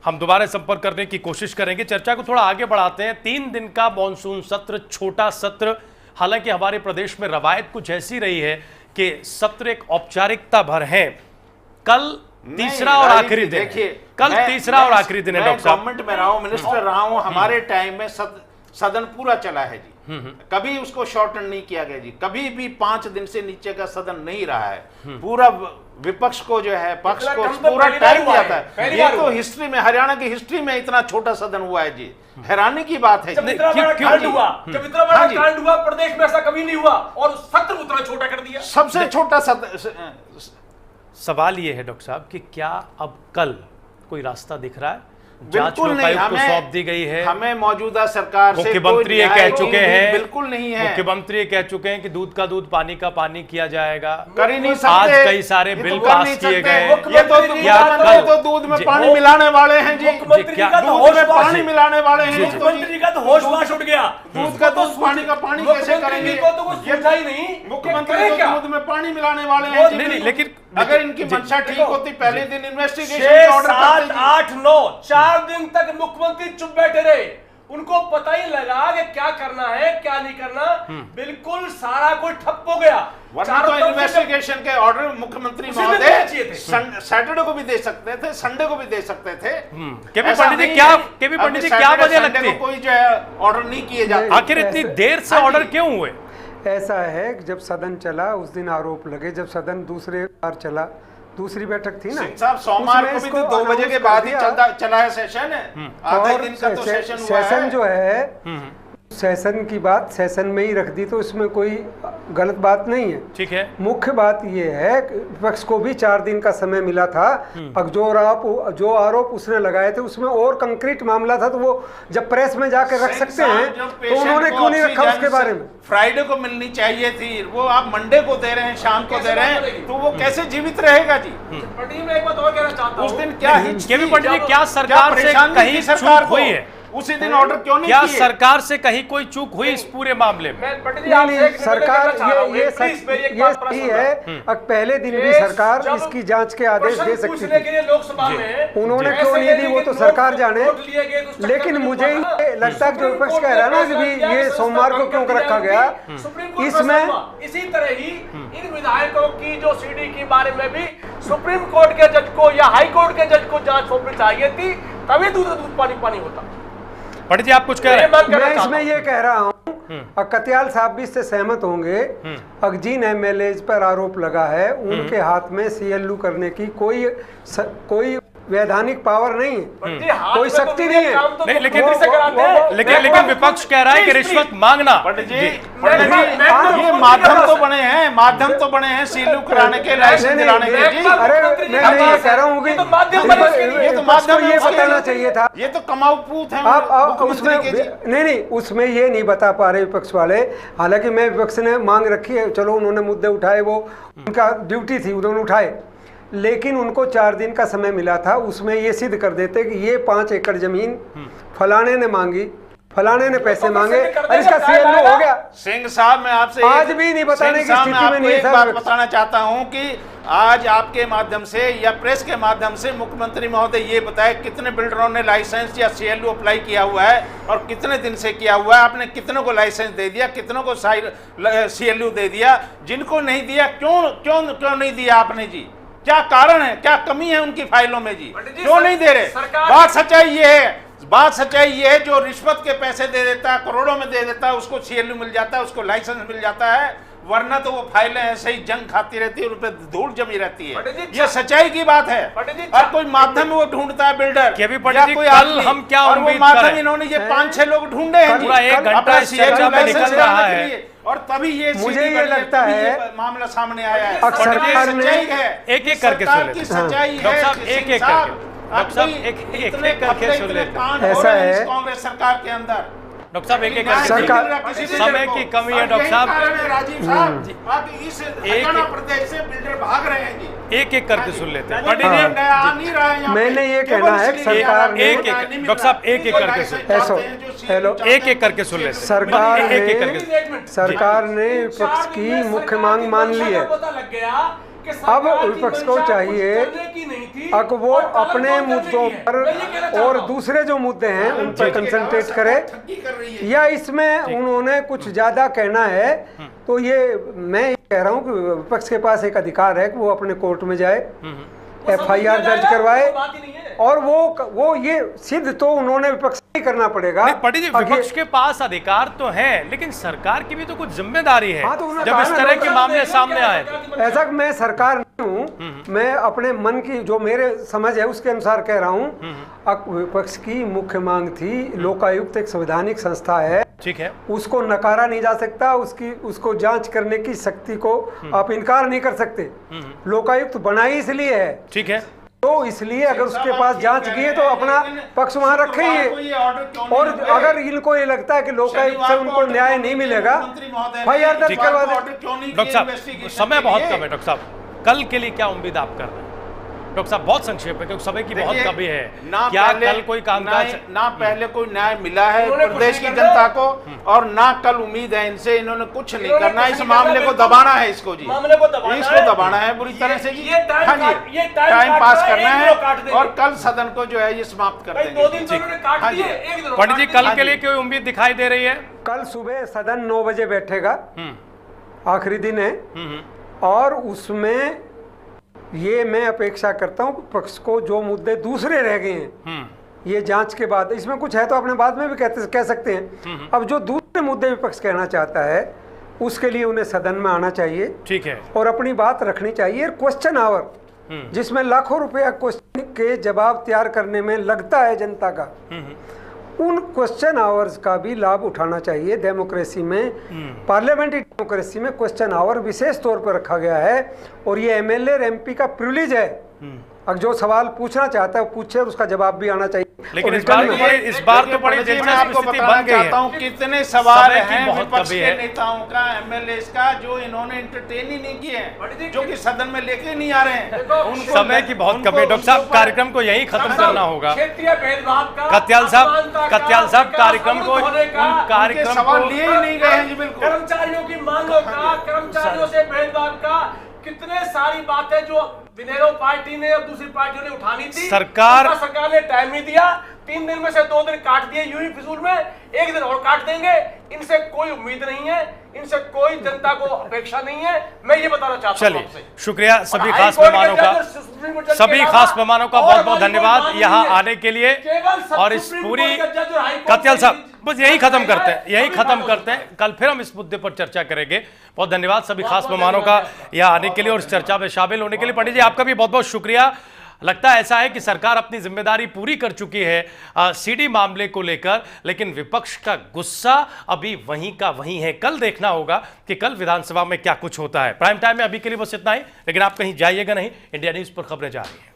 हम दोबारा संपर्क करने की कोशिश करेंगे, चर्चा को थोड़ा आगे बढ़ाते हैं। 3 दिन का मॉनसून सत्र, छोटा सत्र, हालांकि हमारे प्रदेश में रवायत कुछ ऐसी रही है कि सत्र एक औपचारिकता भर है। कल तीसरा और आखिरी दिन, कल तीसरा और आखिरी दिन है। डॉक्टर साहब, गवर्नमेंट में रहा हूं, मिनिस्टर रहा हूं, हमारे टाइम में सदन पूरा चला है जी। कभी उसको शॉर्टन नहीं किया गया जी, कभी भी 5 दिन से नीचे का सदन नहीं रहा है। पूरा विपक्ष को जो है, पक्ष को पूरा टाइम दिया था। ये तो हिस्ट्री में, हरियाणा की हिस्ट्री में इतना छोटा सदन हुआ है जी, हैरानी की बात है। जब इतना बड़ा कांड हुआ प्रदेश में, ऐसा कभी नहीं हुआ, और सत्र उतना छोटा कर दिया, सबसे छोटा सदन। सवाल ये है डॉक्टर साहब कि क्या अब कल कोई रास्ता दिख रहा है? बिल्कुल नहीं, हमें सौंप दी गई है, हमें मौजूदा सरकार से मुख्यमंत्री ये कह चुके हैं, बिल्कुल नहीं है। मुख्यमंत्री ये कह चुके हैं कि दूध का दूध, पानी का पानी किया जाएगा। कर ही नहीं सकते। आज कई सारे बिल पास किए गए। ये तो दूध में पानी मिलाने वाले हैं जी, दूध में पानी मिलाने वाले हैं। मुख्यमंत्री का तो होश वाश उठ गया। दूध का दूध, पानी का पानी कैसे करेंगे? मुख्यमंत्री तो दूध में पानी मिलाने वाले हैं। नहीं, लेकिन अगर इनकी मंशा ठीक होती, पहले दिन इन्वेस्टिगेशन ऑर्डर 7, 8, 9 4 दिन तक मुख्यमंत्री चुप बैठे रहे। उनको पता ही लगा कि क्या करना है, क्या नहीं करना। बिल्कुल सारा कुछ ठप हो गया। वरना तो इन्वेस्टिगेशन के ऑर्डर मुख्यमंत्री महोदय सैटरडे को भी दे सकते थे, संडे को भी दे सकते थे। केपी पंडित जी क्या वजह लगती है कोई जो है ऑर्डर नहीं किए जाते? आखिर इतनी देर से ऑर्डर क्यों हुए? ऐसा है कि जब सदन चला उस दिन आरोप लगे, जब सदन दूसरे बार चला, दूसरी बैठक थी ना साहब, सोमवार को भी तो 2 बजे के बाद ही चला है सेशन। आधे दिन का तो सेशन हुआ है। सेशन जो है, सेशन की बात सेशन में ही रख दी, तो इसमें कोई गलत बात नहीं है। ठीक है, मुख्य बात यह है कि विपक्ष को भी 4 दिन का समय मिला था। अब जो आरोप उसने लगाए थे उसमें और कंक्रीट मामला था, तो वो जब प्रेस में जाकर रख सकते हैं, तो उन्होंने क्यों नहीं रखा उसके बारे में? फ्राइडे को मिलनी चाहिए थी, वो आप मंडे को दे रहे हैं, शाम को दे रहे हैं, तो वो कैसे जीवित रहेगा जी? मैं एक बात और कहना चाहता हूं, उस दिन क्या केपी पंडित जी, क्या सरकार से कहीं चूक हुई है? उसी दिन ऑर्डर क्यों नहीं किया? सरकार से कहीं कोई चूक हुई इस पूरे मामले में? नहीं, सरकार ये सही है। अब पहले दिन भी सरकार इसकी जांच के आदेश दे सकती थी, उन्होंने क्यों नहीं दी वो तो सरकार जाने। लेकिन मुझे लगता है जो विपक्ष कह रहा है ना कि भी ये सोमवार को क्यों रखा गया, इसमें इसी तरह ही इन विधायकों की जो सीडी के बारे में भी सुप्रीम कोर्ट के जज को या हाई कोर्ट के जज को जांच सौंपनी चाहिए थी, तभी दूध पानी होता। पंडित जी, आप कुछ कह रहे हैं? मैं इसमें ये कह रहा हूँ, कतियाल साहब भी इससे सहमत होंगे, जिन एमएलए पर आरोप लगा है उनके हाथ में सीएलयू करने की कोई वैधानिक पावर नहीं है, कोई शक्ति नहीं है। नहीं, लेकिन विपक्ष कह रहा है कि रिश्वत मांगना। ये माध्यम तो बने हैं सीएलयू कराने के, लाइसेंस दिलाने के। अरे मैं ये कह रहा हूँ कि ये तो माध्यम ये बताना चाहिए था। ये तो कमाऊ पूत है आप उसमें नहीं, उसमें ये नहीं बता पा रहे विपक्ष वाले। हालांकि मैं विपक्ष ने मांग रखी है, चलो उन्होंने मुद्दे उठाए, वो उनका ड्यूटी थी, उन्होंने उठाए, लेकिन उनको 4 दिन का समय मिला था। उसमें ये सिद्ध कर देते कि ये 5 एकड़ जमीन फलाने ने मांगी, फलाने ने पैसे मांगे, इसका सीएलयू हो गया। सिंह साहब, मैं आपसे आज भी नहीं बताने की स्थिति में नहीं एक बात बताना चाहता हूं कि आज आपके माध्यम से या प्रेस के माध्यम से मुख्यमंत्री महोदय ये बताए कितने बिल्डरों ने लाइसेंस या सीएलयू अप्लाई किया हुआ है और कितने दिन से किया हुआ है। आपने कितनों को लाइसेंस दे दिया, कितनों को सीएलयू दे दिया? जिनको नहीं दिया क्यों नहीं दिया आपने जी? क्या कारण है, क्या कमी है उनकी फाइलों में जी? क्यों नहीं दे रहे? बात सच्चाई ये है, जो रिश्वत के पैसे दे देता है, करोड़ों में दे देता है, उसको सीएलयू मिल जाता है, उसको लाइसेंस मिल जाता है, वरना तो वो फाइलें ऐसे ही जंग खाती रहती है, उन पे धूल जमी रहती है। ये सच्चाई की बात है। और कोई माध्यम वो ढूंढता है बिल्डर, कल हम क्या उम्मीद माध्यम इन्होंने ये 5-6 लोग ढूंढे हैं, पूरा 1 घंटा इस चर्चा में निकल रहा है, और तभी ये मुझे ये लगता है मामला सामने आया है। सरकार ने एक-एक करके सुन लेते हैं। सच्चाई है डॉक्टर साहब, एक-एक करके सुन लेते हैं। ऐसा है कांग्रेस सरकार के अंदर। डॉक्टर साहब, एक-एक करके, समय की कमी है डॉक्टर साहब। राजीव साहब, इस हरियाणा प्रदेश से बिल्डर भाग रहे हैं जी। एक-एक करके सुन लेते हैं। मैंने ये कहना है कि सरकार ने डॉक्टर साहब एक-एक करके एक-एक करके सुन लेते हैं। सरकार ने विपक्ष की मुख्य मांग मान ली है। पता लग गया कि सरकार की विपक्ष को मंशा चाहिए कुछ करने की नहीं थी अब वो और कलम अपने कौन करने मुद्दों की है? पर मैं ये कहना चाहता और हूं। दूसरे जो मुद्दे हैं उन पर कंसंट्रेट करे, ठगी कर रही है। या इसमें उन्होंने कुछ ज्यादा कहना है तो ये मैं ये कह रहा हूँ कि विपक्ष के पास एक अधिकार है कि वो अपने कोर्ट में जाए, वो सब FIR किया दर्ज जाएगा, करवाए, कोई बात ही नहीं है। और वो ये सिद्ध तो उन्होंने विपक्ष से ही करना पड़ेगा। नहीं पंडित जी, आगे- विपक्ष के पास अधिकार तो है, लेकिन सरकार की भी तो कुछ जिम्मेदारी है हाँ, तो उन्होंने जब कहा इस ना, तरह लोग के मामले सामने आए। ऐसा कि मैं सरकार नहीं हूँ, मैं अपने मन की जो मेरे समझ है उसके अनुसार कह रहा हूँ। विपक्ष की मुख्य मांग थी, लोकायुक्त एक संवैधानिक संस्था है, ठीक है, उसको नकारा नहीं जा सकता, उसको जांच करने की शक्ति को आप इनकार नहीं कर सकते। लोकायुक्त बनाई इसलिए है, ठीक है, तो इसलिए अगर उसके पास जांच की है तो अपना पक्ष वहां रखे ही है। और अगर इनको ये लगता है कि लोकायुक्त से उनको न्याय नहीं मिलेगा, FIR दर्ज करवा दे। डॉक्टर साहब समय बहुत कम है। डॉक्टर साहब कल के लिए क्या उम्मीद आप कर रहे हैं? डॉक्टर साहब बहुत संक्षेप है क्योंकि समय की बहुत कमी है। क्या कल कोई कामकाज ना पहले कोई न्याय मिला है इन्होंने प्रदेश कुछ की नहीं करना। जनता को, और ना कल उम्मीद है इनसे। इन्होंने कुछ नहीं करना, इस मामले को दबाना है, इसको जी मामले को दबाना है। इसको दबाना है बुरी तरह से जी। ये टाइम हाँ काट- जी, ये टाइम टाइम काट पास रहा है, करना एक है दिन काट देंगे। और कल सदन को जो है ये समाप्त कर भाई देंगे। 2 दिन तो उन्होंने काट हाँ दिए, जी। एक दिन पंडित जी काट कल दिए। के लिए कोई उम्मीद दिखाई दे रही है? कल सुबह सदन 9 बजे बैठेगा, आखिरी दिन है, और उसमें ये मैं अपेक्षा करता हूँ कि पक्ष को जो मुद्दे दूसरे रह गए हैं ये जांच के बाद, इसमें कुछ है तो अपने बाद में भी कह सकते हैं। अब जो दूसरे मुद्दे विपक्ष कहना चाहता है उसके लिए उन्हें सदन में आना चाहिए, ठीक है, और अपनी बात रखनी चाहिए। क्वेश्चन आवर जिसमें लाखों रुपया क्वेश्चन के जवाब तैयार करने में लगता है जनता का, उन क्वेश्चन आवर्स का भी लाभ उठाना चाहिए। डेमोक्रेसी में, पार्लियामेंट्री डेमोक्रेसी में क्वेश्चन आवर विशेष तौर पर रखा गया है, और ये MLA और MP का प्रिविलेज है। अब जो सवाल पूछना चाहता है वो पूछे और उसका जवाब भी आना चाहिए। लेकिन और इस बार रिटर्न में- इस बार तो बड़ी देखिए, मैं दिलचस्प आपको स्थिति बताना बन गई चाहता है। हूं कितने सवाल समय की हैं बहुत विपक्ष कमी के है। नेताओं का, MLAs का, जो इन्होंने एंटरटेन ही नहीं किए हैं, जो कि सदन में लेके नहीं आ रहे हैं। उनको- समय की बहुत उनको- कमी है। डॉक्टर साहब उनको- कार्यक्रम को यहीं खत्म करना होगा। क्षेत्रीय भेदभाव का, कत्याल साहब असमानता का, कार्यक्रम को होने का, उन कार्यक्रम सवाल को लिए ही नहीं गए हैं जी, बिल्कुल। कर्मचारियों की मांगों का, कर्मचारियों से भेदभाव का, कितने सारी बातें जो विनेरो पार्टी ने और दूसरी पार्टियों ने उठानी थी, सरकार ने टाइम नहीं दिया। 3 दिन में से 2 दिन काट दिए यूं ही फिजूल में, 1 दिन और काट देंगे। इनसे कोई उम्मीद नहीं है, इनसे कोई जनता को अपेक्षा नहीं है। मैं ये बताना चाहता हूं चलिए आपसे। शुक्रिया सभी और खास हाईकोर्ट मेहमानों के का, जज और सुप्रीम कोर्ट जज के सभी अलावा खास मेहमानों का और बहुत बहुत हमारी कोई धन्यवाद मांग यहाँ नहीं है। आने के लिए। केवल सब और इस सुप्रीम पूरी कोर्ट का जज और हाईकोर्ट कत्याल से साहब बस यही खत्म जाएगा, करते हैं, यही सभी खत्म बातों करते से। हैं। कल फिर हम इस मुद्दे पर चर्चा करेंगे। बहुत धन्यवाद सभी खास बहुत मेहमानों का धन्यवाद। यहाँ आने के लिए और इस चर्चा में शामिल होने के लिए। पंडित जी आपका भी बहुत बहुत शुक्रिया। लगता है ऐसा है कि सरकार अपनी जिम्मेदारी पूरी कर चुकी है CD मामले को लेकर, लेकिन विपक्ष का गुस्सा अभी वहीं का वहीं है। कल देखना होगा कि कल विधानसभा में क्या कुछ होता है। प्राइम टाइम में अभी के लिए बस इतना ही, लेकिन आप कहीं जाइएगा नहीं, इंडिया न्यूज पर खबरें जा रही हैं।